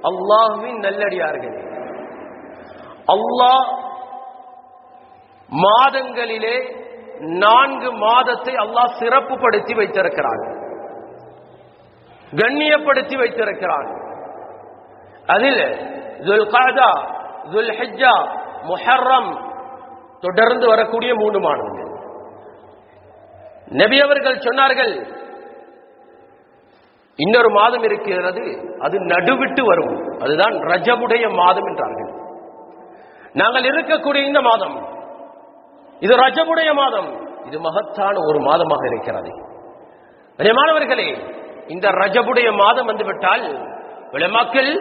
அல்லாஹ்வின் நல்லடியார்களே, அல்லாஹ் மாதங்களிலே 4 மாதத்தை அல்லாஹ் சிறப்புப்படுத்தி வைத்திருக்கிறான், கண்ணியப்படுத்தி வைத்திருக்கிறான். அதில் துல்காதா, துல்ஹிஜ்ஜா, முஹர்ரம் தொடர்ந்து வரக்கூடிய 3 மாதங்கள். நபி அவர்கள் சொன்னார்கள், இன்னொரு மாதம் இருக்கிறது, அது நடுவிட்டு வரும், அதுதான் ரஜபுடைய மாதம் என்றார்கள். நாங்கள் இருக்கக்கூடிய இந்த மாதம் இது ரஜபுடைய மாதம், இது மகத்தான ஒரு மாதமாக இருக்கிறது. மாணவர்களே, இந்த ரஜபுடைய மாதம் வந்துவிட்டால் உலமாக்கள்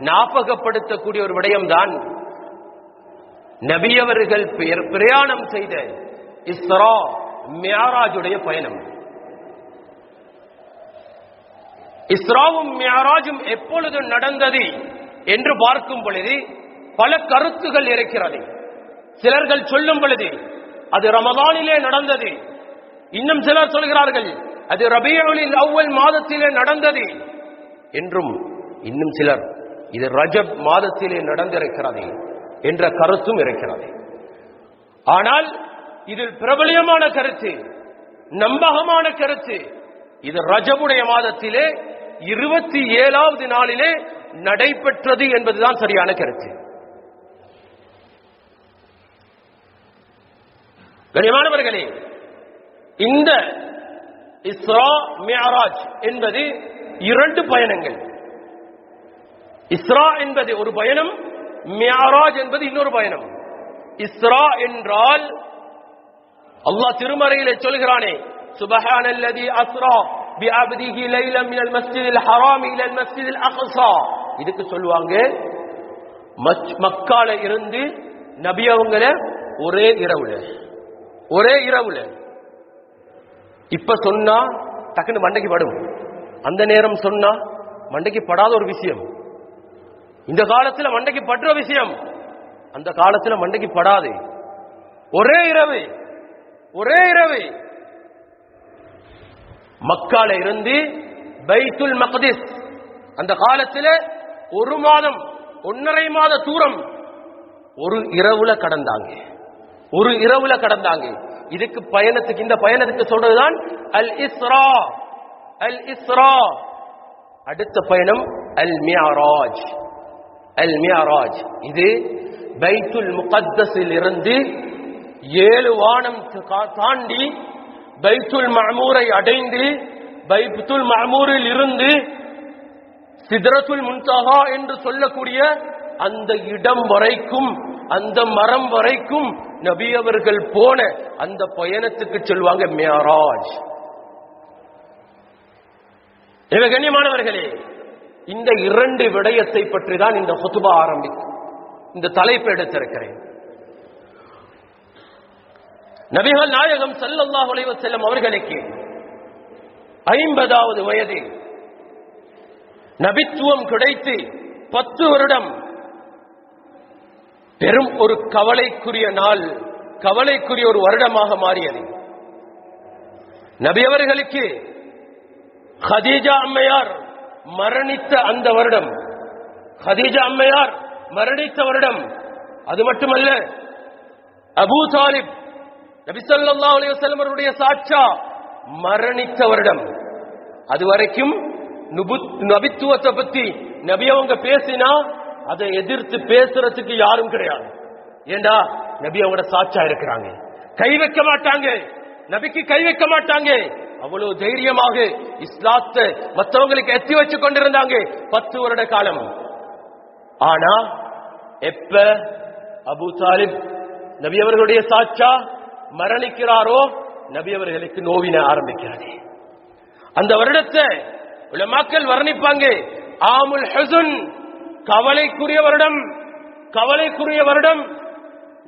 ஞாபகப்படுத்தக்கூடிய ஒரு விடயம்தான் நபியவர்கள் பிரயாணம் செய்த இஸ்ரா மிஅராஜுடைய பயணம். இஸ்ராவும் மிஅராஜும் எப்பொழுது நடந்தது என்று பார்க்கும் பொழுது பல கருத்துகள் இருக்கிறது. சிலர்கள் சொல்லும் பொழுது அது ரமதானிலே நடந்தது, இன்னும் சிலர் சொல்கிறார்கள் அது ரபியுல் அவ்வல் மாதத்திலே நடந்தது என்றும், இன்னும் சிலர் இது ரஜப் மாதத்திலே நடந்திருக்கிறது என்ற கருத்தும் இருக்கிறது. ஆனால் இதில் பிரபலியமான கருத்து, நம்பகமான கருத்து, இது ரஜபுடைய மாதத்திலே 27வது நாளிலே நடைபெற்றது என்பதுதான் சரியான கருத்து. கண்ணியமானவர்களே, இந்த இஸ்ரா மிஅராஜ் என்பது 2 பயணங்கள். இஸ்ரா என்பது ஒரு பயணம், மிஅராஜ் என்பது இன்னொரு பயணம். இஸ்ரா என்றால் அல்லாஹ் திருமறையிலே சொல்கிறானே, சுப்ஹானல்லதி அஸ்ரா பிஅப்திஹி லைலன் மினல் மஸ்ஜிதில் ஹராம் இலல் மஸ்ஜிதில் அக்ஸா. இதுக்கு சொல்லுவாங்க மக்கால இருந்து நபி அவங்கள ஒரே இரவுல. இப்ப சொன்னா டக்குன்னு மண்டைக்கு படும், அந்த நேரம் சொன்னா மண்டைக்கு படாத ஒரு விஷயம். இந்த காலத்துல மண்டைக்கு படுற விஷயம் அந்த காலத்துல மண்டைக்கு படாது. ஒரே இரவு மக்கால இருந்து பைத்துல் மக்திஸ், அந்த காலத்துல 1 மாதம் 1.5 மாத தூரம் ஒரு இரவுல கடந்தாங்க. இதுக்கு பயணத்துக்கு, இந்த பயணத்துக்கு சொல்றதுதான் அல் இஸ்ரா. அடுத்த பயணம் அல் மிஅராஜ். இது பைத்துல் முகத்தஸில் இருந்து 7 வானம் தாண்டி பைத்துல் மஅமூரை அடைந்து, பைத்துல் மஅமூரில் இருந்து சித்ரத்துல் முன்தஹா என்று சொல்லக்கூடிய அந்த இடம் வரைக்கும், அந்த மரம் வரைக்கும் நபி அவர்கள் போன அந்த பயணத்துக்கு சொல்வாங்க மிஅராஜ். கண்ணியமானவர்களே, இந்த 2 விடயத்தை பற்றி தான் இந்த ஹுத்பா ஆரம்பிக்கும், இந்த தலைப்பு எடுத்திருக்கிறேன். நபிகள் நாயகம் ஸல்லல்லாஹு அலைஹி வஸல்லம் அவர்களுக்கு 50வது வயதில் நபித்துவம் கிடைத்து 10 வருடம் பெரும் ஒரு கவலைக்குரிய நாள், கவலைக்குரிய ஒரு வருடமாக மாறியது. நபி அவர்களுக்கு ஹதீஜா அம்மையார் மரணித்த அந்த வருடம், அது மட்டுமல்ல அபூ தாலிப் நபி ஸல்லல்லாஹு அலைஹி வஸல்லம் அவருடைய சாட்சா மரணித்த வருடம். அதுவரைக்கும் நபித்துவத்தை பத்தி நபி அவங்க பேசினா அதை எதிர்த்து பேசுறதுக்கு யாரும் கிடையாது. ஏண்டா நபி அவங்களோட சாட்சா இருக்கிறாங்க, கை வைக்க மாட்டாங்க, நபிக்கு கை வைக்க மாட்டாங்க. அவ்வளவு தைரியமாக இஸ்லாத்தை மற்றவங்களுக்கு எத்தி வச்சு கொண்டிருந்தாங்க 10 வருட காலம். ஆனா எப்ப அபூ தாலிப் நபி அவர்களுடைய சாட்சா மரணிக்கிறாரோ, நபி அவர்களுக்கு நோவின ஆரம்பிக்கிறாங்க. அந்த வருடத்தை உலமாக்கள் வர்ணிப்பாங்க ஆமுல் ஹுஸ்ன், கவலைக்குரிய வருடம்.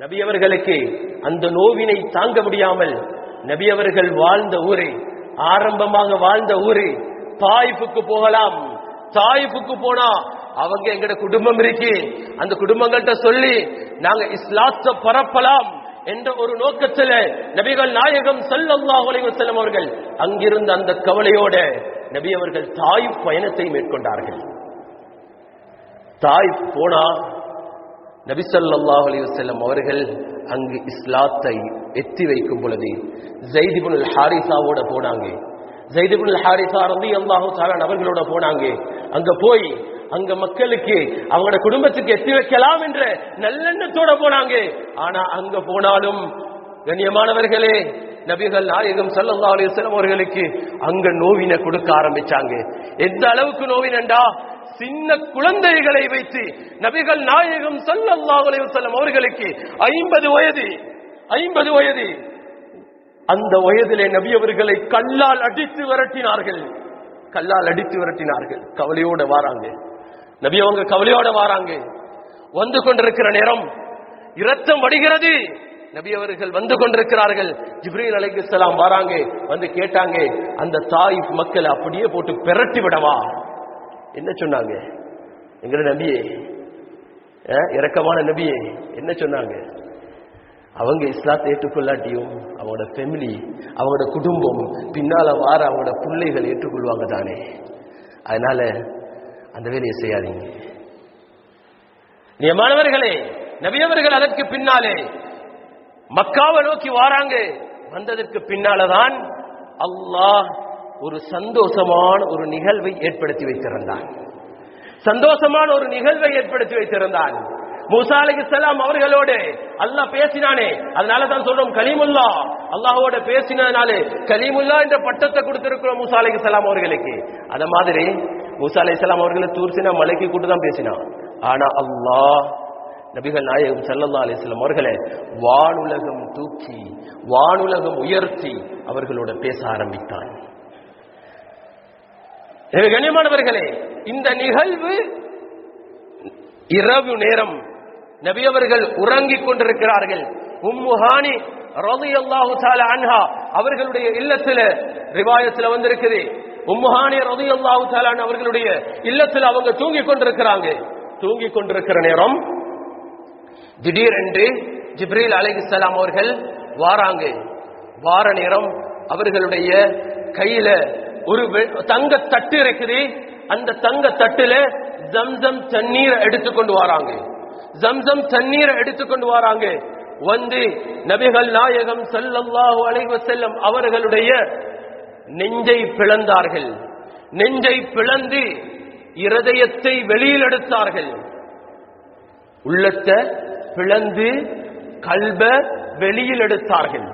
நபி அவர்களுக்கு அந்த நோவினை தாங்க முடியாமல் நபி அவர்கள் வாழ்ந்த ஊரை, ஆரம்பமாக வாழ்ந்த ஊரு தாயிஃபுக்கு போகலாம். தாயிஃபுக்கு போனா அவங்க எங்கட குடும்பம் இருக்கு, அந்த குடும்பங்கள்ட்ட சொல்லி நாங்க இஸ்லாத்தை பரப்பலாம் என்ற ஒரு நோக்கத்தில் நபிகள் நாயகம் ஸல்லல்லாஹு அலைஹி வஸல்லம் அவர்கள் அங்கிருந்து அந்த கவலையோட நபி அவர்கள் தாயிஃப் பயணத்தை மேற்கொண்டார்கள். தாயிஃப் போனா நபி ஸல்லல்லாஹு அலைஹி வஸல்லம் அவர்கள் அங்கு இஸ்லாத்தை எத்தி வைக்கும் பொழுது ஸைத் இப்னு ஹாரிஸாவோட போனாங்க. ஸைத் இப்னு ஹாரிஸா ரலியல்லாஹு தஆலா அவர்களோட போனாங்க. அங்க போய் அங்க மக்களுக்கு அவங்களோட குடும்பத்துக்கு எத்தி வைக்கலாம் என்ற நல்லெண்ணத்தோட போனாங்க. ஆனா அங்க போனாலும் கண்ணியமானவர்களே, நபிகள் நாயகம் ஸல்லல்லாஹு அலைஹி வஸல்லம் அவர்களுக்கு அங்க நோவினை கொடுக்க ஆரம்பிச்சாங்க. எந்த அளவுக்கு நோவினண்டா, சின்ன குழந்தைகளை வைத்து நபிகள் நாயகம் ஸல்லல்லாஹு அலைஹி வஸல்லம் அவர்களுக்கு 50 வயது, அந்த வயதிலே நபி அவர்களை கல்லால் அடித்து விரட்டினார்கள். கவலையோட வாராங்க நபி அவங்க, கவலையோட வாராங்க. வந்து கொண்டிருக்கிற நேரம் இரத்தம் வடிகிறது. நபி அவர்கள் வந்து கொண்டிருக்கிறார்கள். ஜிப்ரீல் அலைஹிஸ்ஸலாம் வராங்க, வந்து கேட்டாங்க, அந்த தாயிஃப் மக்களை அப்படியே போட்டு பெரட்டி விடவா? என்ன சொன்னாங்க? எங்கட நபியே, இரக்கமான நபியே, என்ன சொன்னாங்க? அவங்க இஸ்லாத்தை ஏற்றுக்கொள்ளாட்டியும் அவங்களோட ஃபேமிலி, அவங்களோட குடும்பம், பின்னால வார அவங்களோட பிள்ளைகள் ஏற்றுக்கொள்வாங்க தானே. அதனால அந்த வேலையை செய்யாதீங்க. நியமானவர்களே, நபியவர்கள் அதற்கு பின்னாலே மக்காவை நோக்கி வாராங்க. வந்ததற்கு பின்னால்தான் அல்லாஹ் ஒரு சந்தோஷமான ஒரு நிகழ்வை ஏற்படுத்தி வைத்திருந்தான். மூசா அலைஹிஸ்ஸலாம் அவர்களோடு அல்லாஹ் பேசினானே, அதனால தான் சொல்றோம் கலீமுல்லா. அல்லாஹ்வோட பேசினதுனாலே கலீமுல்லா என்ற பட்டத்தை கொடுத்திருக்கிறோம் மூசா அலைஹிஸ்ஸலாம் அவர்களுக்கு. அத மாதிரி மூசா அலைஹிஸ்ஸலாம் அவர்களை தூர்சினா மலைக்கு கூட்டு தான் பேசினான். ஆனா அல்லாஹ் நபிகள் நாயகம் ஸல்லல்லாஹு அலைஹி வஸல்லம் அவர்களை வானுலகம் தூக்கி, வானுலகம் உயர்த்தி அவர்களோட பேச ஆரம்பித்தான். கண்ணியமானவர்களே, இந்த நிகழ்வு இரவு நேரம் நபி அவர்கள் உறங்கிக் கொண்டிருக்கிறார்கள். உம்மு ஹானி ரலியல்லாஹு தஆலா அன்ஹா அவர்களுடைய இல்லத்துல ரிவாயத்துல வந்திருக்குது. உம்மு ஹானி ரலியல்லாஹு தஆலா அவர்களுடைய இல்லத்துல அவங்க தூங்கிக் கொண்டிருக்கிற நேரம் திடீரென்று ஜிப்ரீல் அலைஹிஸ்ஸலாம் அவர்கள் வாராங்க. வார நேரம் அவர்களுடைய கையில ஒரு தங்க தட்டு இருக்குது. அந்த தங்க தட்டுல ஜம்சம் தண்ணீரை எடுத்துக்கொண்டு வராங்க. வந்து நபிகள் நாயகம் ஸல்லல்லாஹு அலைஹி வஸல்லம் அவர்களுடைய நெஞ்சை பிளந்தார்கள். நெஞ்சை பிளந்து இருதயத்தை வெளியில் எடுத்தார்கள். உள்ளத்தை பிளந்து கல்ப வெளியில் எடுத்தார்கள்.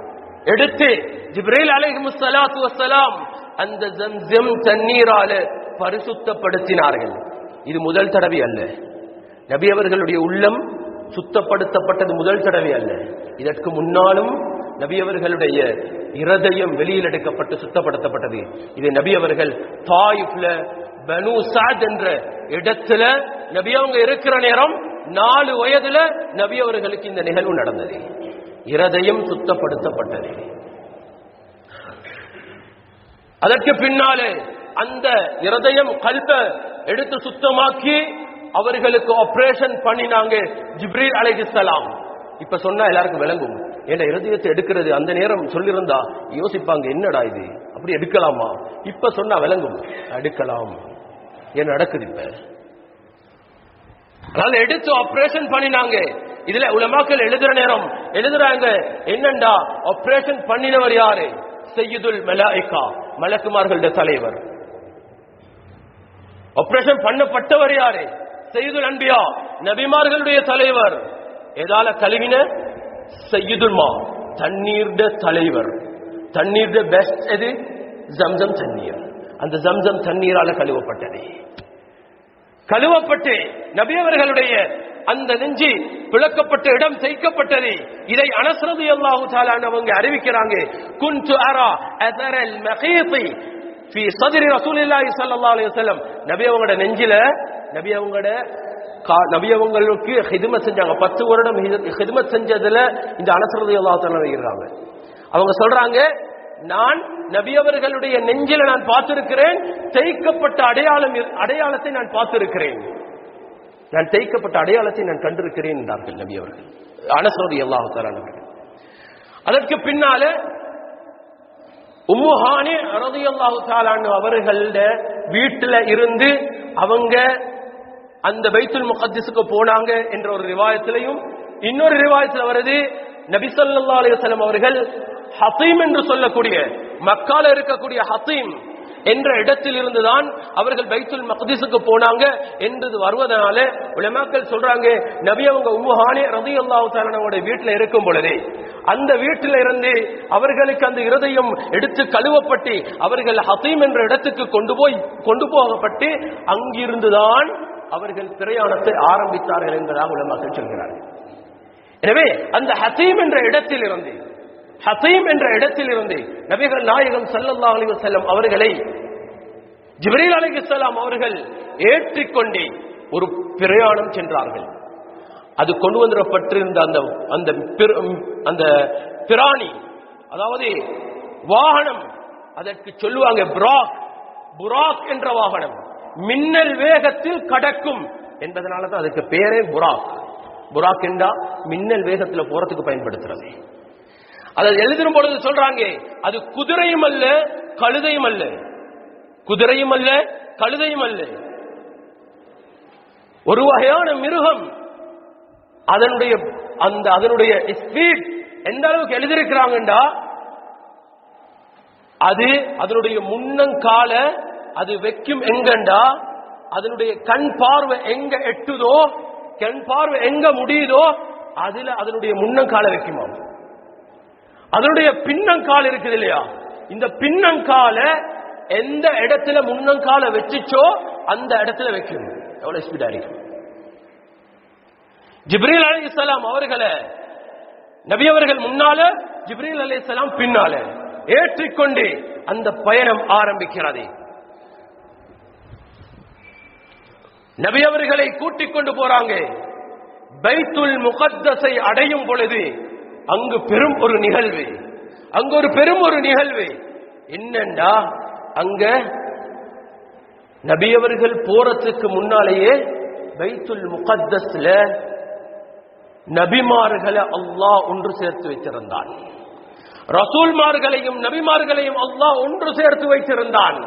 எடுத்து ஜிப்ரீல் அலைஹிஸ்ஸலாத்து வஸ்ஸலாம் அந்த ஜம்சம் தண்ணீரால பரிசுத்தப்படுத்தினார்கள். இது முதல் தடவை அல்ல. நபி அவர்களுடைய உள்ளம் சுத்தப்படுத்தப்பட்டது முதல் தடவை அல்ல. இதற்கு முன்னாலும் நபி அவர்களுடைய இருதயம் வெளியில் எடுக்கப்பட்டு சுத்தப்படுத்தப்பட்டது. இது நபி அவர்கள் தாயிஃப்ல பனு சாத் என்ற இடத்துல நபி அவங்க இருக்கிற நேரம் 4 வயதுல நபி அவர்களுக்கு இந்த நிகழ்வு நடந்தது. இருதயம் சுத்தப்படுத்தப்பட்டது. அதற்கு பின்னாலே அந்த இருதயம் கல்ப எடுத்து சுத்தமாக்கி அவர்களுக்கு ஆபரேஷன் பண்ணினாங்க ஜிப்ரீல் அலைஹிஸ்ஸலாம். இப்ப சொன்னா எல்லாருக்கும் விளங்கும். ஏன்னா இருதயத்தை எடுக்கிறது அந்த நேரம் சொல்லியிருந்தா யோசிப்பாங்க, என்னடா இது, அப்படி எடுக்கலாமா? இப்ப சொன்னா விளங்கும், எடுக்கலாம். ஏன் நடக்குது இப்ப. அதனால எடுத்து ஆபரேஷன் பண்ணினாங்க. இதுல உலமாக்கள் எழுதுறாங்க என்னண்டா, ஆபரேஷன் பண்ணினவர் யாரு? சையதுல் மலாயிகா, மலக்குமார்களுடைய தலைவர். ஆபரேஷன் பண்ணப்பட்டவர் யாரு? சையதுல் அன்பியா, நபிமார்களுடைய தலைவர். ஏதால கழுவின? சையதுல் மா, தண்ணீர்ட தலைவர். தண்ணீர்ட பெஸ்ட் எது? ஜம்சம் தண்ணீர். அந்த ஜம்சம் தண்ணீரால கழுவப்பட்டு நபி அவர்களுடைய அந்த நெஞ்சி பிளக்கப்பட்ட இடம் தைக்கப்பட்டது. இதை அனஸ் ரலியல்லாஹு தஆலா அவங்க அறிவிக்கிறாங்க. குன்து அரா அதரல் மகீதி ஃபீ ஸத்ரி ரசூலில்லாஹி ஸல்லல்லாஹு அலைஹி வஸல்லம். நபி அவங்களோட நெஞ்சில நபி அவங்களுக்கு ஹிதமத் செஞ்சாங்க. 10 வருடம் ஹிதமத் செஞ்சதுல இந்த அனஸ் ரலியல்லாஹு தஆலா இருக்கிறாங்க. அவங்க சொல்றாங்க, நான் நபி அவர்களுடைய நெஞ்சில நான் பார்த்திருக்கிறேன், தைக்கப்பட்ட அடையாளத்தை நான் பார்த்திருக்கிறேன், நான் தைக்கப்பட்ட அடையாளத்தை நான் கண்டிருக்கிறேன் என்றார்கள் நபி அவர்கள். அனஸ் ரலியல்லாஹு தஆலா அவர்கள். அதற்கு பின்னால உம்மு ஹானி ரலியல்லாஹு தஆலா அவர்களுடைய வீட்டில இருந்து அவங்க அந்த பைத்துல் முகத்திஸுக்கு போனாங்க என்ற ஒரு ரிவாயத்திலையும், இன்னொரு ரிவாயத்தில் வருது நபி ஸல்லல்லாஹு அலைஹி வஸல்லம் அவர்கள் ஹதீம் என்று சொல்லக்கூடிய மக்கால இருக்கக்கூடிய ஹதீம் என்ற இடத்தில் இருந்துதான் அவர்கள் பைத்துல் மக்திஸுக்கு போனாங்க என்று வருவதனால உலமாக்கள் சொல்றாங்க, நபி அவங்க உம்மு ஹானி ரலியல்லாஹு தஆலா அவங்களுடைய வீட்டில் இருக்கும் பொழுதே அந்த வீட்டில் இருந்து அவர்களுக்கு அந்த இருதயம் எடுத்து கழுவப்பட்டு அவர்கள் ஹதீம் என்ற இடத்துக்கு கொண்டு போகப்பட்டு அங்கிருந்துதான் அவர்கள் பிரயாணத்தை ஆரம்பித்தார்கள் என்பதாக உலமாக்கள் சொல்கிறார்கள். எனவே அந்த ஹதீம் என்ற இடத்தில் இருந்து நபிகள் நாயகம் ஸல்லல்லாஹு அலைஹி வஸல்லம் அவர்களை ஜிப்ரீல் அலைஹிஸ்ஸலாம் அவர்கள் ஏற்றிக்கொண்டே ஒரு பிரயாணம் சென்றார்கள். அது கொண்டு வந்துடப்பட்டிருந்த அந்த பிராணி, அதாவது வாகனம், அதற்கு சொல்லுவாங்க புராக் என்ற வாகனம், மின்னல் வேகத்தில் கடக்கும் என்பதனால தான் அதுக்கு பேரே புராக் என்றா மின்னல் வேகத்தில் போறதுக்கு பயன்படுத்துறது. அதை எழுதும் பொழுது சொல்றாங்க, அது குதிரையும் அல்ல கழுதையும் அல்ல, ஒரு வகையான மிருகம். அதனுடைய ஸ்பீட் எந்த அளவுக்கு எழுதியிருக்கிறாங்கண்டா, அது அதனுடைய முன்னங்கால அது வைக்கும் எங்கண்டா, அதனுடைய கண் பார்வை எங்க எட்டுதோ, கண் பார்வை எங்க முடியுதோ அதுல அதனுடைய முன்னங்கால வைக்குமா. அதனுடைய பின்னங்கால் இருக்குது இல்லையா, இந்த பின்னங்கால எந்த இடத்துல முன்னங்கால வச்சுச்சோ அந்த இடத்துல வைக்கணும். எவ்வளவு ஸ்பீடா இருக்கு. ஜிப்ரீல் அலைஹிஸ்ஸலாம் அவர்களை நபி அவர்கள் முன்னால, ஜிப்ரீல் அலைஹிஸ்ஸலாம் பின்னால ஏற்றிக்கொண்டு அந்த பயணம் ஆரம்பிக்கிறது. நபி அவர்களை கூட்டிக் கொண்டு போறாங்க. பைத்துல் முகத்தஸை அடையும் பொழுது அங்கு பெரும் ஒரு நிகழ்வு என்னண்டா, அங்க நபி அவர்கள் போறதுக்கு முன்னாலேயே பைத்துல் முகத்தஸ்ல நபிமார்களை அல்லாஹ் ஒன்று சேர்த்து வைத்திருந்தான். ரசூல்மார்களையும் நபிமார்களையும் அல்லாஹ் ஒன்று சேர்த்து வைத்திருந்தான்.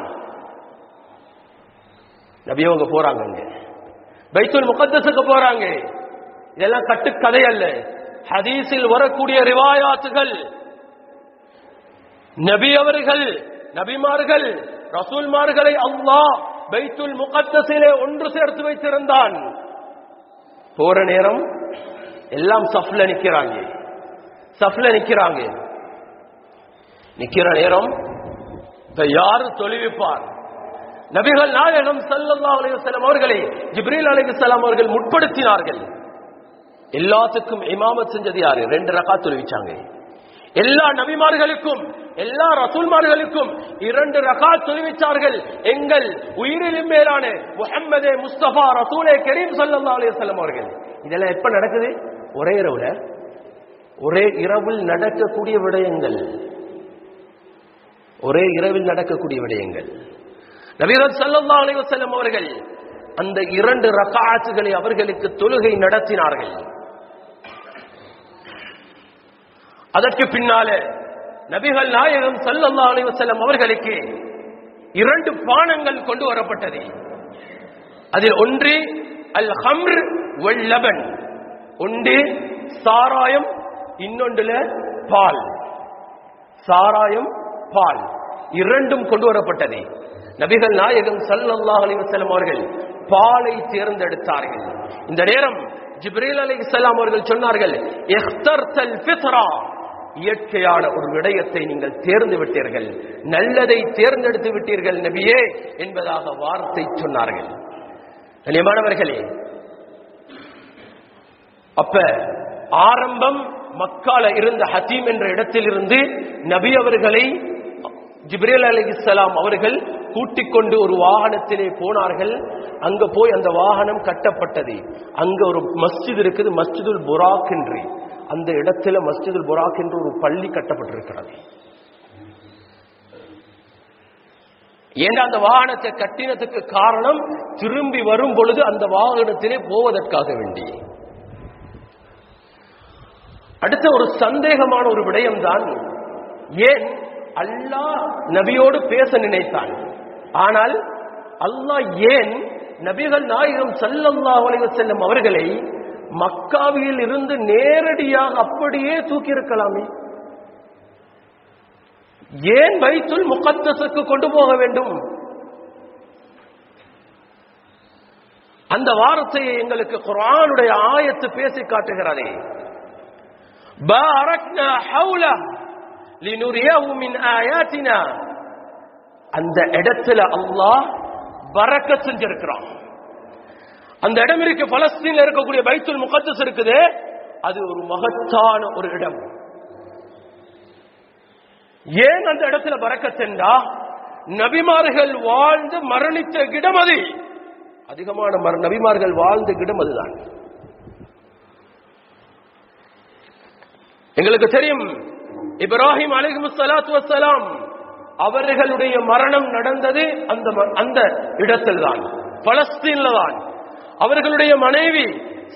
நபி அவங்க போறாங்க, பைத்துல் முகத்தஸுக்கு போறாங்க. இதெல்லாம் கட்டுக்கதை அல்ல, ஹதீஸில் வரக்கூடிய ரிவாயாத்துகள். நபி அவர்கள் நபிமார்கள் ரசூல்மார்களை அல்லாஹ் பைத்துல் முகத்தஸிலே ஒன்று சேர்த்து வைத்திருந்தான். போற நேரம் எல்லாம் சஃப்ல நிக்கிறாங்க. நிக்கிற நேரம் யாரு தொழுவிப்பார்? நபிகள் நாயகம் ஸல்லல்லாஹு அலைஹி வஸல்லம் அவர்களை ஜிப்ரீல் அலைஹிஸ்ஸலாம் அவர்கள் முற்படுத்தினார்கள். எல்லாத்துக்கும் இமாமத் செஞ்சது யாரு? 2 ரகாத் தொழுவிச்சாங்க. எல்லா நபிமார்களுக்கும் எல்லா ரசூல்மார்களுக்கும் 2 ரகாத் தொழுவிச்சார்கள். எங்கள் உயிரிலும் மேலான முஹம்மதே முஸ்தபா ரசூலே கரீம் ஸல்லல்லாஹு அலைஹி வஸல்லம் அவர்கள். இதெல்லாம் எப்ப நடக்குது? ஒரே இரவில் நடக்கக்கூடிய விடயங்கள். நபிகள் ஸல்லல்லாஹு அலைஹி வஸல்லம் அவர்கள் அந்த 2 ரகாத்துகளை அவர்களுக்கு தொழுகை நடத்தினார்கள். அதற்கு பின்னால நபிகள் நாயகம் ஸல்லல்லாஹு அலைஹி வஸல்லம் அவர்களுக்கு 2 பானங்கள் கொண்டு வரப்பட்டது. அதில் ஒன்று அல் ஹம்ர் வல் லபன், ஒன்று சாராயம், இன்னொன்றுல பால். சாராயம் பால் இரண்டும் கொண்டு வரப்பட்டது. நபிகள் நாயகம் ஸல்லல்லாஹு அலைஹி வஸல்லம் அவர்கள் பாலை தேர்ந்தெடுத்தார்கள். இந்த நேரம் ஜிப்ரீல் அலைஹிஸ்ஸலாம் அவர்கள் சொன்னார்கள், இக்தர்தல் ஃபித்ரா, இயற்கையான ஒரு விடயத்தை நீங்கள் தேர்ந்து விட்டீர்கள், நல்லதை தேர்ந்தெடுத்து விட்டீர்கள் நபியே என்பதாக வார்த்தை சொன்னார்கள். கண்ணியமானவர்களே, அப்ப ஆரம்பம் மக்கால இருந்த ஹதீம் என்ற இடத்திலிருந்து நபி அவர்களை ஜிப்ரீல் அலைஹிஸ்ஸலாம் அவர்கள் கூட்டிக் கொண்டு ஒரு வாகனத்திலே போனார்கள். அங்க போய் அந்த வாகனம் கட்டப்பட்டது. அங்க ஒரு மஸ்ஜித் இருக்குது, மஸ்ஜிதுல் புராக் என்று. அந்த இடத்துல மஸ்ஜிதுல் புராக் என்று ஒரு பள்ளி கட்டப்பட்டிருக்கிறது. ஏன்னா அந்த வாகனத்தை கட்டினத்துக்கு காரணம், திரும்பி வரும் பொழுது அந்த வாகனத்திலே போவதற்காக வேண்டி. அடுத்த ஒரு சந்தேகமான ஒரு விடயம்தான், ஏன் அல்லாஹ் நபியோடு பேச நினைத்தான், ஆனால் அல்லாஹ் ஏன் நபிகள் நாயகம் ஸல்லல்லாஹு அலைஹி வஸல்லம் அவர்களை மக்காவில் இருந்து நேரடியாக அப்படியே தூக்கி இருக்கலாமே, ஏன் பைத்துல் முகத்தஸுக்கு கொண்டு போக வேண்டும்? அந்த வார்த்தையை எங்களுக்கு குர்ஆனுடைய ஆயத்து பேசி காட்டுகிறதே. பாரக்னா ஹவுலா லினுரியஹு மின் ஆயாத்தினா. அந்த இடத்துல அல்லாஹ் பரக்கத் செஞ்சிருக்கிறான். அந்த இடம் இருக்கு, பலஸ்தீன்ல இருக்கக்கூடிய பைத்துல் முகத்தஸ் இருக்குது, அது ஒரு மகத்தான ஒரு இடம். ஏன் அந்த இடத்துல பரக்கத் என்றா, நபிமார்கள் வாழ்ந்து மரணித்த இடம் அது. அதிகமான நபிமார்கள் வாழ்ந்த இடம் அதுதான். எங்களுக்கு தெரியும், இப்ராஹிம் அலைஹிஸ்ஸலாத்து வஸ்ஸலாம் அவர்களுடைய மரணம் நடந்தது அந்த இடத்தில் தான், பலஸ்தீன்ல தான். அவர்களுடைய மனைவி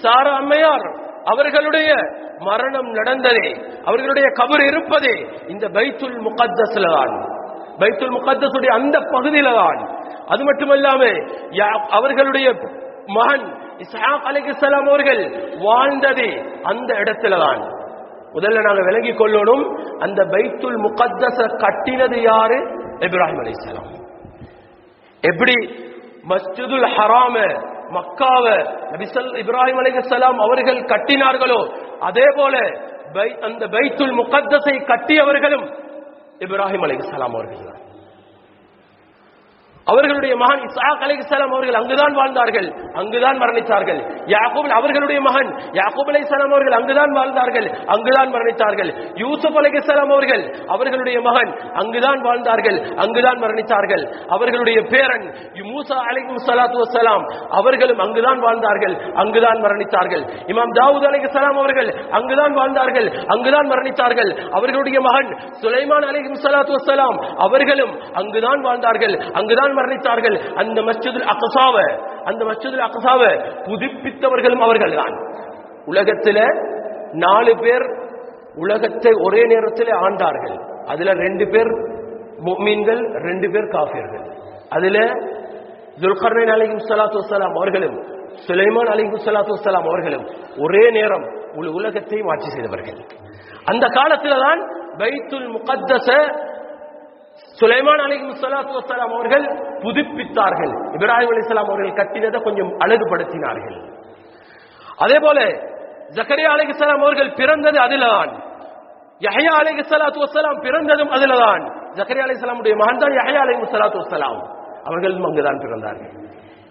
சாரா அம்மையார் அவர்களுடைய மரணம் நடந்ததே, அவர்களுடைய கபர் இருப்பதே இந்த பைத்துல் முகத்தஸ்ல தான், பைத்துல் முகத்தஸுடைய அந்த பகுதியில தான். அது மட்டுமல்லாம அவர்களுடைய மகன் இஸ்ஹாக் அலைஹிஸ்ஸலாம் அவர்கள் வாழ்ந்ததே அந்த இடத்துல தான். முதல்ல நாங்க விளங்கிக் கொள்ளணும், அந்த பைத்துல் முகத்தஸ கட்டினது யாரு? இப்ராஹிம் அலைஹிஸ்ஸலாம். எப்படி மஸ்ஜிதுல் ஹராம மக்காவ இப்ராஹிம் அலைஹிஸ்ஸலாம் அவர்கள் கட்டினார்களோ, அதே போல அந்த பைத்துல் முகத்தஸை கட்டியவர்களும் இப்ராஹிம் அலைஹிஸ்ஸலாம் அவர்கள் தான். அவர்களுடைய மகன் இஸ்ஹாக் அலைஹிஸ்ஸலாம் அவர்கள் அங்குதான் வாழ்ந்தார்கள், அங்குதான் மரணித்தார்கள். யாக்கூப் அவர்களுடைய மகன் யாக்கூப் அலைஹிஸ்ஸலாம் அவர்கள் அங்குதான் வாழ்ந்தார்கள், அங்குதான் மரணித்தார்கள். யூசுப் அலைஹிஸ்ஸலாம் அவர்களுடைய மகன் அங்குதான் வாழ்ந்தார்கள், அங்குதான் மரணித்தார்கள். அவர்களுடைய பேரன் மூசா அலைஹிஸ்ஸலாத்து வஸ்ஸலாம் அவர்களும் அங்குதான் வாழ்ந்தார்கள், அங்குதான் மரணித்தார்கள். இமாம் தாவூத் அலைஹிஸ்ஸலாம் அவர்கள் அங்குதான் வாழ்ந்தார்கள், அங்குதான் மரணித்தார்கள். அவர்களுடைய மகன் சுலைமான் அலைஹிஸ்ஸலாத்து வஸ்ஸலாம் அவர்களும் அங்குதான் வாழ்ந்தார்கள், அங்குதான் மரணித்தார்கள். அந்த மஸ்ஜிதுல் அக்ஸாவை புதுப்பித்தவர்களும் அவர்கள்தான். உலகத்தில் 4 பேர் உலகத்தை ஒரே நேரத்தில் ஆண்டார்கள். அதுல 2 பேர் முஃமின்கள், 2 பேர் காஃபிர்கள். அதுல துல்கர்னைன் அலைஹிஸ்ஸலாத்து வஸ்ஸலாம் அவர்களும் சுலைமான் அலைஹிஸ்ஸலாத்து வஸ்ஸலாம் அவர்களும் ஒரே நேரம் உலகத்தை ஆட்சி செய்தவர்கள். அந்த காலத்துல தான் பைத்துல் முகத்தஸ சுலைமான் அலைஹிஸ்ஸலாத்து வஸ்ஸலாம் அவர்கள் புதுப்பித்தார்கள். இப்ராஹிம் அலைஹிஸ்ஸலாம் அவர்கள் கட்டினதை கொஞ்சம் அழகுபடுத்தினார்கள். அதே போல ஜக்கரியா அலைஹிஸ்ஸலாம் அவர்கள் பிறந்தது அதில்தான். யஹ்யா அலைஹிஸ்ஸலாத்து வஸ்ஸலாம் பிறந்ததும் அதில்தான். ஜக்கரியா அலைஹிஸ்ஸலாமுடைய மகன் தான் யஹ்யா அலைஹிஸ்ஸலாத்து வஸ்ஸலாம், அவர்களும் அங்குதான் பிறந்தார்கள்.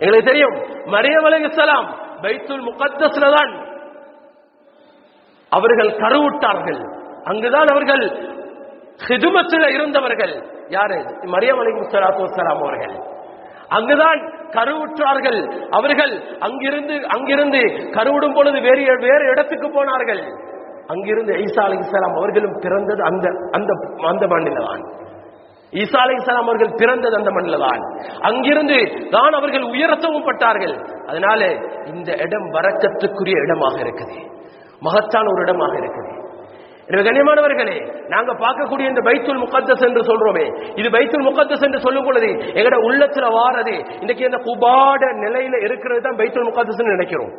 எங்களுக்கு தெரியும், மரியம் அலைஹிஸ்ஸலாம் பைத்துல் முகத்தஸ்ல தான் அவர்கள் கருவுற்றார்கள். அங்குதான் அவர்கள் ஹிதுமத்தில் இருந்தவர்கள். யாரு? மரியம் அலைஹிஸ்ஸலாத்து வஸ்ஸலாம் அவர்கள் அங்குதான் கருவுற்றார்கள். அவர்கள் அங்கிருந்து கருவுடும் பொழுது வேறு இடத்துக்கு போனார்கள். அங்கிருந்து ஈசா அலைஹிஸ்ஸலாம் அவர்களும் பிறந்தது அந்த மண்ணில் தான். ஈசா அலைஹிஸ்ஸலாம் அவர்கள் பிறந்தது அந்த மண்ணில் தான். அங்கிருந்து தான் அவர்கள் உயர்த்தவும் பட்டார்கள். அதனால இந்த இடம் பரக்கத்துக்குரிய இடமாக இருக்குது, மகத்தான ஒரு இடமாக இருக்குது. கண்ணியமானவர்களே, நாங்க பார்க்கக்கூடிய இந்த பைத்துல் முகத்தஸ் என்று சொல்றோமே, இது பைத்துல் முகத்தஸ் என்று சொல்லும் பொழுது எங்கட உள்ளத்துல வாரது இன்னைக்கு இந்த குபாட நிலையில இருக்கிறது தான் பைத்துல் முகத்தஸ் நினைக்கிறோம்.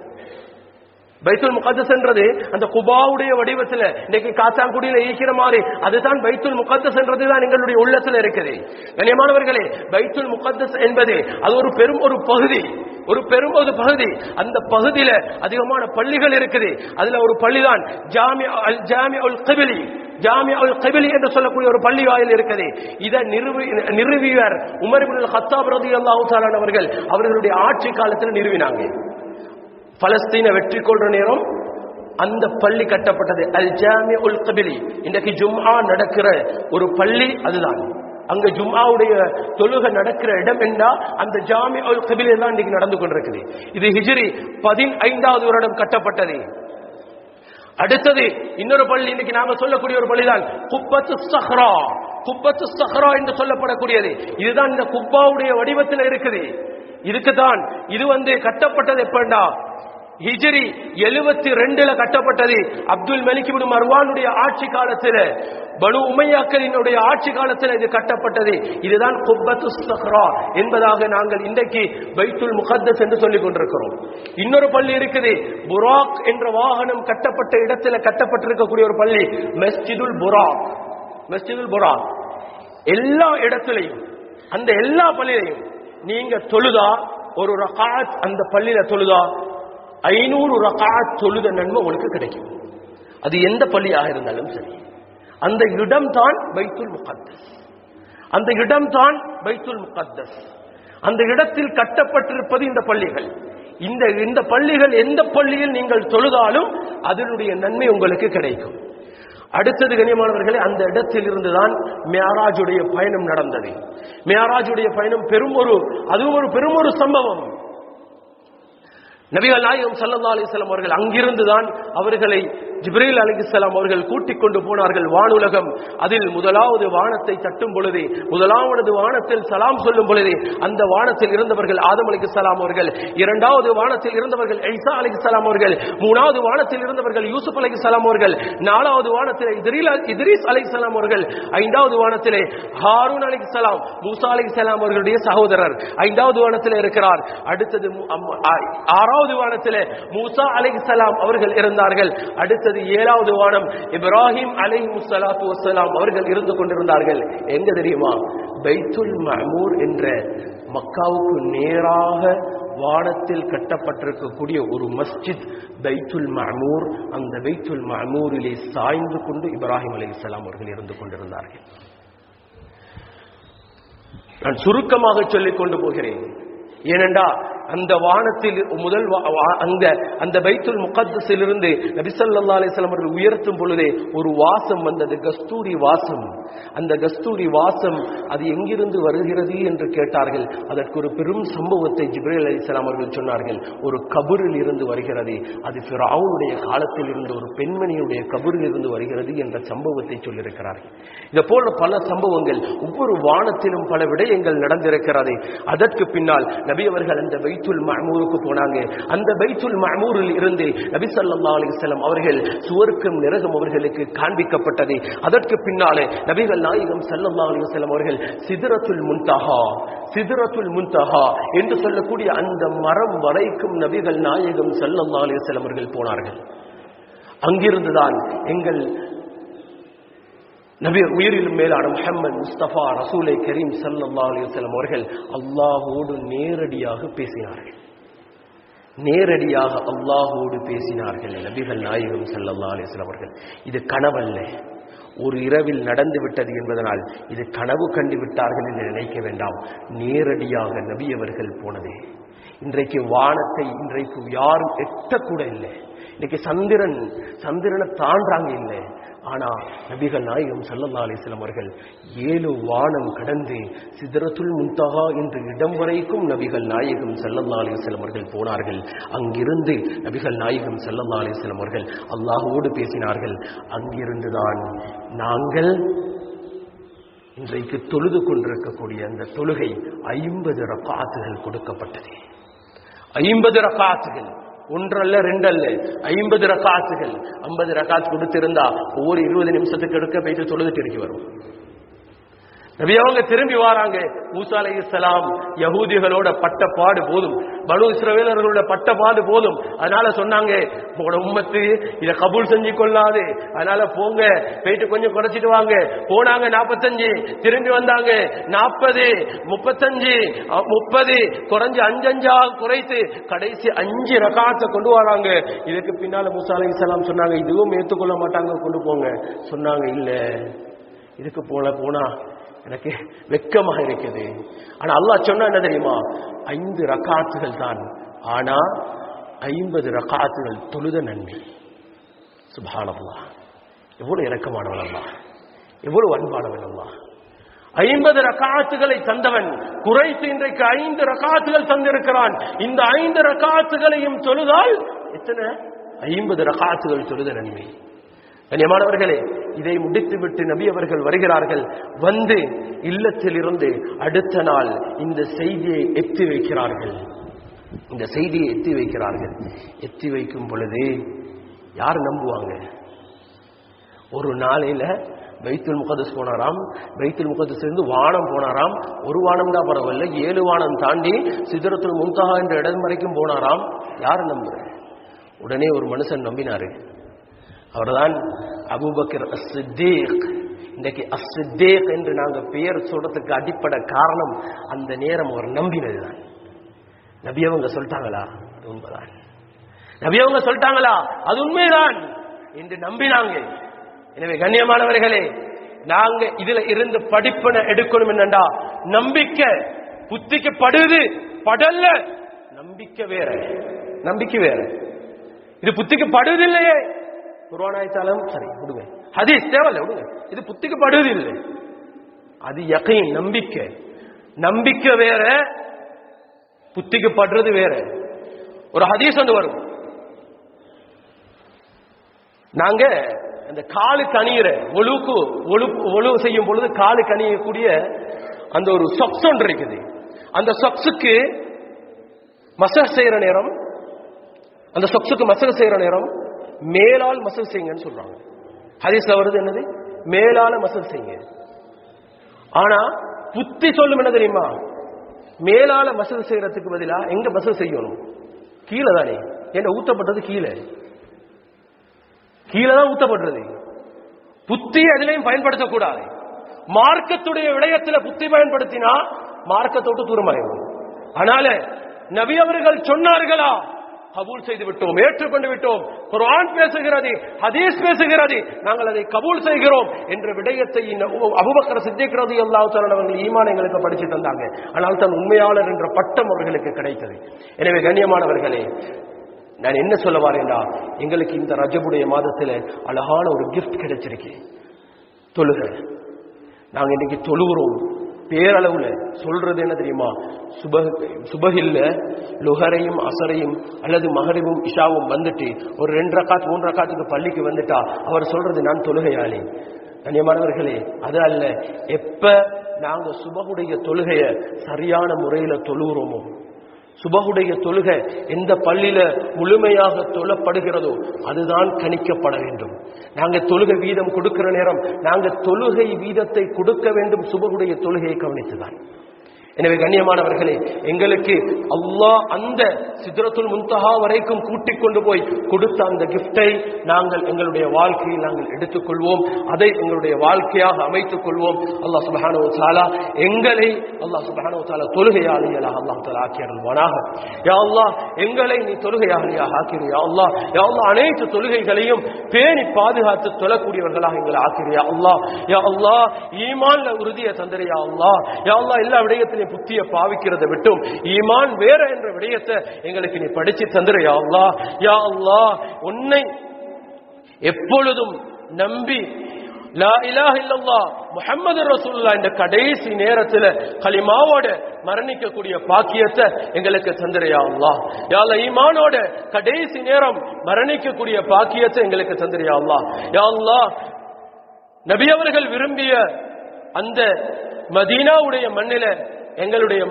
பைத்துல் முகத்தஸ் என்றது அந்த குபாவுடைய வடிவத்தில் இன்னைக்கு காத்தாங்குடியில ஈக்கிற மாதிரி அதுதான் பைத்துல் முகத்தஸ் என்றதுதான் எங்களுடைய உள்ளத்துல இருக்குது. கண்ணியமானவர்களே, பைத்துல் முகத்தஸ் என்பது அது ஒரு பெரும் ஒரு பகுதி. அந்த பகுதியில அதிகமான பள்ளிகள் இருக்குது. அதுல ஒரு பள்ளிதான் ஜாமிஉல் கிபிலி என்று சொல்லக்கூடிய ஒரு பள்ளி வாயில் இருக்குது. இதை நிறுவியவர் உமர் இப்னுல் கத்தாப் ரலியல்லாஹு தஆலா அவர்களுடைய ஆட்சி காலத்தில் நிறுவினாங்க. பலஸ்தீனை வெற்றி கொள்ற நேரம் அந்த பள்ளி கட்டப்பட்டது, அல் ஜாமிஉல் கிபிலி. இன்றைக்கு ஜும்ஆ நடக்கிற ஒரு பள்ளி அதுதான். அங்க ஜும்ஆவுடைய தொழுகை நடக்கிற இடம் என்றா அந்த ஜாமிஉல் கிபிலி தான் இன்னைக்கு நடந்து கொண்டிருக்குது. இது ஹிஜ்ரி 15வது வருடம் கட்டப்பட்டது. அடுத்தது இன்னொரு பள்ளி இன்னைக்கு நாம சொல்லக்கூடிய ஒரு பள்ளிதான் குப்பத்து சஹ்ரா என்று சொல்லப்படக்கூடியது. இதுதான் இந்த குப்பாவுடைய வடிவத்தில் இருக்குது. இதுக்குதான் இது கட்டப்பட்டது எப்பண்டா ஹிஜ்ரி 72 கட்டப்பட்டது. அப்துல் மலிக் இப்னு மர்வானுடைய ஆட்சி காலத்தில், பனு உமையாக்களினுடைய ஆட்சி காலத்தில் இது கட்டப்பட்டது. இதுதான் குப்பத்துஸ் ஸஹ்ரா என்பதாக நாங்கள் இன்றைக்கு பைத்துல் முகத்தஸ் என்று சொல்லிக் கொண்டிருக்கிறோம். இன்னொரு பள்ளி இருக்குது, புராக் என்ற வாகனம் கட்டப்பட்ட இடத்துல கட்டப்பட்டிருக்கக்கூடிய ஒரு பள்ளி, மஸ்ஜிதுல் புராக். மஸ்ஜிதுல் புராக் எல்லா இடத்திலையும், அந்த எல்லா பள்ளியிலையும் நீங்க தொழுதா, ஒரு ரகாத் அந்த பள்ளியில தொழுதா 500 ரகாத் தொழுத நன்மை உங்களுக்கு கிடைக்கும். அது எந்த பள்ளியாக இருந்தாலும் சரி. அந்த இடம் தான் பைத்துல் முகத்தஸ். அந்த இடம் தான் பைத்துல் முகத்தஸ். அந்த இடத்தில் கட்டப்பட்டிருப்பது இந்த பள்ளிகள். இந்த பள்ளிகள் எந்த பள்ளியில் நீங்கள் தொழுதாலும் அதனுடைய நன்மை உங்களுக்கு கிடைக்கும். அடுத்தது கண்ணியமானவர்களே, அந்த இடத்தில் இருந்துதான் மியராஜுடைய பயணம் நடந்தது. மியராஜுடைய பயணம் அதுவும் ஒரு பெரும் ஒரு சம்பவம். நபிகள் நாயகம் ஸல்லல்லாஹு அலைஹி வஸல்லம் அவர்கள் அங்கிருந்துதான் அவர்களை ஜிப்ரீல் அலைஹிஸ்ஸலாம் அவர்கள் கூட்டிக் கொண்டு போனார்கள் வானுலகம். அதில் முதலாவது வானத்தை தட்டும் பொழுது, முதலாவது வானத்தில் சலாம் சொல்லும் பொழுது, அந்த வானத்தில் இருந்தவர்கள் ஆதம் அலைஹிஸ்ஸலாம் அவர்கள், இரண்டாவது வானத்தில் இருந்தவர்கள் ஈசா அலைஹிஸ்ஸலாம் அவர்கள், மூணாவது வானத்தில் இருந்தவர்கள் யூசுப் அலைஹிஸ்ஸலாம் அவர்கள், நாலாவது வானத்தில் இத்ரீஸ் அலைஹிஸ்ஸலாம் அவர்கள், ஐந்தாவது வானத்திலே ஹாரூன் அலைஹிஸ்ஸலாம் மூசா அலைஹிஸ்ஸலாம் அவர்களுடைய சகோதரர் ஐந்தாவது வானத்தில் இருக்கிறார். அடுத்தது ஆறாவது வானத்திலே மூசா அலைஹிஸ்ஸலாம் அவர்கள் இருந்தார்கள். அடுத்தது ஏழாவது வானம் இப்ராஹிம் அலைஹிஸ்ஸலாத்து வஸ்ஸலாம் அவர்கள் இருந்து கொண்டிருந்தார்கள். எங்க தெரியுமா? பைத்துல் மஅமூர் என்ற மக்காவுக்கு நேராக வானத்தில் கட்டப்பட்டிருக்கக்கூடிய ஒரு மஸ்ஜித் பைத்துல் மஅமூர். அந்த பைத்துல் மஅமூரிலே சாய்ந்து கொண்டு இப்ராஹிம் அலைஹிஸ்ஸலாம் அவர்கள் இருந்து கொண்டிருந்தார்கள். நான் சுருக்கமாக சொல்லிக் கொண்டு போகிறேன். ஏனென்றா அந்த வானத்தில் முதல் அந்த பைத்துல் முகத்தஸில் இருந்து நபி ஸல்லல்லாஹு அலைஹி வஸல்லம் அவர்கள் உயர்த்தும் பொழுதே ஒரு வாசம் வந்தது, கஸ்தூரி வாசம். அந்த கஸ்தூரி வாசம் அது எங்கிருந்து வருகிறது என்று கேட்டார்கள். அதற்கு ஒரு பெரும் சம்பவத்தை ஜிப்ரீல் அலைஹிஸ்ஸலாம் அவர்கள் சொன்னார்கள். ஒரு கபரில் இருந்து வருகிறது, அது ஃபிரௌனுடைய காலத்தில் இருந்து ஒரு பெண்மணியுடைய கபரில் இருந்து வருகிறது என்ற சம்பவத்தை சொல்லியிருக்கிறார்கள். இது போல பல சம்பவங்கள் ஒவ்வொரு வானத்திலும் பல விடயங்கள் நடந்திருக்கிறது. அதற்கு பின்னால் நபி அவர்கள் அந்த பைத்துல் மஅமூருக்கு போனாங்க. அந்த பைத்துல் மஅமூரில் இருந்து நபி ஸல்லல்லாஹு அலைஹி வஸல்லம் அவர்கள் சுவர்க்கம் நரகம் அவர்களுக்கு காண்பிக்கப்பட்டது. அதற்கு பின்னாலே நபிகள் நாயகம் ஸல்லல்லாஹு அலைஹி வஸல்லம் அவர்கள் சித்ரத்துல் முன்தஹா என்று சொல்லக்கூடிய அந்த மரம் வரைக்கும் நபிகள் நாயகம் ஸல்லல்லாஹு அலைஹி வஸல்லம் அவர்கள் போனார்கள். அங்கிருந்துதான் எங்கள் நபி உயிரிலும் மேலான முஹம்மது முஸ்தபா ரசூலை கரீம் ஸல்லல்லாஹு அலைஹி வஸல்லம் அவர்கள் அல்லாஹ்வோடு நேரடியாக பேசினார்கள். நேரடியாக அல்லாஹ்வோடு பேசினார்கள் நபிகள் நாயகம் ஸல்லல்லாஹு அலைஹி வஸல்லம் அவர்கள். இது கனவல்ல, ஒரு இரவில் நடந்து விட்டது என்பதனால் இது கனவு கண்டு விட்டார்கள் என்று நினைக்க வேண்டாம். நேரடியாக நபி அவர்கள் போனதே. இன்றைக்கு வானத்தை இன்றைக்கு யாரும் எட்டக்கூட இல்லை. இன்னைக்கு சந்திரனை தாண்டாங்க இல்லை. ஆனா நபிகள் நாயகம் ஸல்லல்லாஹு அலைஹி வஸல்லம் அவர்கள் 7 வானம் கடந்து சித்ரத்துல் முன்தஹா என்ற இடம் வரைக்கும் நபிகள் நாயகம் ஸல்லல்லாஹு அலைஹி வஸல்லம் அவர்கள் போனார்கள். அங்கிருந்து நபிகள் நாயகம் ஸல்லல்லாஹு அலைஹி வஸல்லம் அவர்கள் அல்லாஹ்வோடு பேசினார்கள். அங்கிருந்துதான் நாங்கள் இன்றைக்கு தொழுது கொண்டிருக்கக்கூடிய அந்த தொழுகை 50 ரக்காத்துகள் கொடுக்கப்பட்டது. 50 ரக்காத்துகள், ஒன்றல்ல ரெண்டல்ல, 50 ரக்காத்துகள். 50 ரக்காத் கொடுத்திருந்தா ஒவ்வொரு 20 நிமிஷத்துக்கு எடுக்க போயிட்டு தொழுதுட்டு இருக்கு வரும். நபி அவங்க திரும்பி வராங்க. மூசா அலைஹிஸ்ஸலாம் யஹூதிகளோட பட்ட பாடு போதும், பனு இஸ்ரவேலர்களோட பட்ட பாடு போதும். அதனால சொன்னாங்க, உங்களோட உம்மத்து இதை கபூல் செஞ்சு கொள்ளாது, அதனால போங்க, போயிட்டு கொஞ்சம் குறைச்சிட்டு வாங்க. போனாங்க 45, திரும்பி வந்தாங்க 40, 35, 30, குறைஞ்சு 5 குறைத்து கடைசி 5 ரக்காத்தை கொண்டு வராங்க. இதுக்கு பின்னால மூசா அலைஹிஸ்ஸலாம் சொன்னாங்க, இதுவும் ஏற்றுக்கொள்ள மாட்டாங்க, கொண்டு போங்க. சொன்னாங்க, இல்ல இதுக்கு போனா எனக்கு வெக்கமாக இருக்குது. ஆனா அல்லாஹ் சொன்னா என்ன தெரியுமா? 5 ரக்காத்துகள் தான், ஆனா 50 ரக்காத்துகள் தொழுத நன்மை. சுப்ஹானல்லாஹ், எவ்வளவு இரக்கமானவன் அல்லாஹ், எவ்வளவு அன்பானவன் அல்லாஹ். 50 ரக்காத்துகளை தந்தவன் குறைத்து இன்றைக்கு 5 ரக்காத்துகள் தந்திருக்கிறான். இந்த 5 ரக்காத்துகளையும் தொழுதால் எத்தனை? 50 ரக்காத்துகள் தொழுத நன்மை. கண்ணியமானவர்களே, இதை முடித்துவிட்டு நபி அவர்கள் வருகிறார்கள். வந்து இல்லத்தில் இருந்து அடுத்த நாள் இந்த செய்தியை எத்தி வைக்கிறார்கள். இந்த செய்தியை எத்தி வைக்கிறார்கள். எத்தி வைக்கும் பொழுது யார் நம்புவாங்க? ஒரு நாளையில பைத்துல் முகதஸ் போனாராம், பைத்துல் முகதஸ் இருந்து வானம் போனாராம், ஒரு வானம் தான் பரவாயில்ல, 7 வானம் தாண்டி சிதறத்துல் முன்தஹா என்ற இடம் வரைக்கும் போனாராம். யார் நம்புற? உடனே ஒரு மனுஷன் நம்பினாரு. அவர்தான் அபூபக்கர் அஸ்-சித்தீக். இன்றைக்கு அஸ்-சித்தீக் என்று நாங்கள் பெயர் சொல்றதுக்கு அடிப்படை காரணம் அந்த நேரம் அவர் நம்பினதுதான். நபி அவங்க சொல்லிட்டாங்களா? அது உண்மைதான். நபி அவங்க சொல்லிட்டாங்களா? அது உண்மைதான் என்று நம்பினாங்க. எனவே கண்ணியமானவர்களே, நாங்க இதுல இருந்து படிப்பனை எடுக்கணும். என்னண்டா, நம்பிக்கை புத்திக்கு படுது படல்ல, நம்பிக்கை வேற, நம்பிக்கை வேற. இது புத்திக்கு படுவது இல்லையே, குர்ஆனாய்த்தாலும் சரி விடுங்க, ஹதீஸ் தேவையில்லை விடுங்க, இது புத்திக்கு படுவது இல்லை, அது யகீன் நம்பிக்கை. நம்பிக்கை வேற, புத்திக்கு படுறது வேற. ஒரு ஹதீஸ் வந்து வரும், நாங்க அந்த காலு கணியிற ஒழு செய்யும் பொழுது காலு கணியக்கூடிய அந்த ஒரு சொக்ஸ் ஒன்று இருக்குது. அந்த சொக்ஸுக்கு மசஹ் செய்யற நேரம், அந்த சொக்ஸுக்கு மசஹ் செய்யற நேரம் மேலால் மசஹ் செய்யுங்கன்னு சொல்றாங்க. ஹதீஸ்ல வருது என்னது, மேலால மசஹ் செய்யுங்க. ஆனா புத்தி சொல்லும் என்ன தெரியுமா, மேலால மசஹ் செய்யறதுக்கு பதிலா எங்க மசஹ் செய்யணும்? கீழே தானே, என்ன ஊத்தப்பட்டது கீழே, கீழே தான் ஊத்தப்படுறது. புத்தி அதிலையும் பயன்படுத்தக்கூடாது. மார்க்கத்துடைய விடயத்துல புத்தி பயன்படுத்தினா மார்க்கத்தோட்டு தூரமாயிடும். அதனால நபி அவர்கள் சொன்னார்களா, கபூல் செய்து விட்டோம், ஏற்றுக்கொண்டு விட்டோம். குர்ஆன் பேசுகிறது, ஹதீஸ் பேசுகிறது, நாங்கள் அதை கபூல் செய்கிறோம் என்ற விடயத்தை அபூபக்கர் சித்திக் ரலியல்லாஹு தஆலா அவர்கள் ஈமான் எங்களுக்கு படிச்சு தந்தாங்க. ஆனால் தான் உண்மையாளர் என்ற பட்டம் அவர்களுக்கு கிடைத்தது. எனவே கண்ணியமானவர்களே, நான் என்ன சொல்ல வரேன்டா, எங்களுக்கு இந்த ரஜபுடைய மாதத்துல அழகான ஒரு கிஃப்ட் கிடைச்சிருக்கு, தொழுகை. நாங்க இன்னைக்கு தொழுகிறோம். பேரளவுல சொல்றது என்ன தெரியுமா, சுபஹில்ல லுஹரையும் அசரையும் அல்லது மகரிபும் இஷாவும் வந்துட்டு ஒரு 2 ரக்காத் 3 ரக்காத்துக்கு பள்ளிக்கு வந்துட்டா அவர் சொல்றது நான் தொழுகையாளி. கண்ணியமானவர்களே, அது அல்ல. எப்ப நாங்க சுபஹுடைய தொழுகைய சரியான முறையில தொழுகிறோமோ, சுபஹுடைய தொழுகை எந்த பள்ளியில முழுமையாக தொழப்படுகிறதோ அதுதான் கணிக்கப்பட வேண்டும். நாங்க தொழுகை வீதம் கொடுக்கிற நேரம் நாங்க தொழுகை வீதத்தை கொடுக்க வேண்டும், சுபஹுடைய தொழுகையை கவனித்துதான். எனவே கண்ணியமானவர்களே, எங்களுக்கு அல்லாஹ் அந்த சித்ரத்துல் முன்தஹா வரைக்கும் கூட்டிக் கொண்டு போய் கொடுத்த அந்த கிஃப்டை நாங்கள் எங்களுடைய வாழ்க்கையில் நாங்கள் எடுத்துக்கொள்வோம், அதை எங்களுடைய வாழ்க்கையாக அமைத்துக் கொள்வோம். அல்லாஹ் சுப்ஹானஹு வ தஆலா எங்களை அல்லாஹ் சுப்ஹானஹு வ தஆலா தொழுகையாளிகளாக அல்லாஹ் தஆலா ஆக்கி அருள்வானாக. யா அல்லாஹ், எங்களை நீ தொழுகையாளியாக ஆக்கிரு. யா அல்லாஹ், யா அல்லாஹ், அனைத்து தொழுகைகளையும் பேணி பாதுகாத்து தொழக்கூடியவர்களாக எங்களை ஆக்கிரு. யா அல்லாஹ், யா அல்லாஹ், ஈமான்ல உறுதியை தந்திரு. யா அல்லாஹ், யா அல்லாஹ், எல்லா விடயத்திலும் புத்திய பாவிக்கிறத விட்டும் ஈமான் வேற என்ற விடயத்தை எங்களுக்கு நீ படிச்சு தந்திரு. யா அல்லாஹ், யா அல்லாஹ், உன்னை எப்பொழுதும் நம்பி லா இலாஹ இல்லல்லாஹ் முஹம்மது ரசூலுல்லாஹ் இந்த கடைசி நேரத்துல கலிமாவோட மரணிக்கக்கூடிய பாக்கியத்தை எங்களுக்கு தந்திரு. யா அல்லாஹ், யா அல்லாஹ், ஈமானோட கடைசி நேரம் மரணிக்கக்கூடிய பாக்கியத்தை எங்களுக்கு தந்திரு. யா அல்லாஹ், யா அல்லாஹ், நபி அவர்கள் விரும்பிய அந்த மதீனாவுடைய மண்ணில எங்களுடைய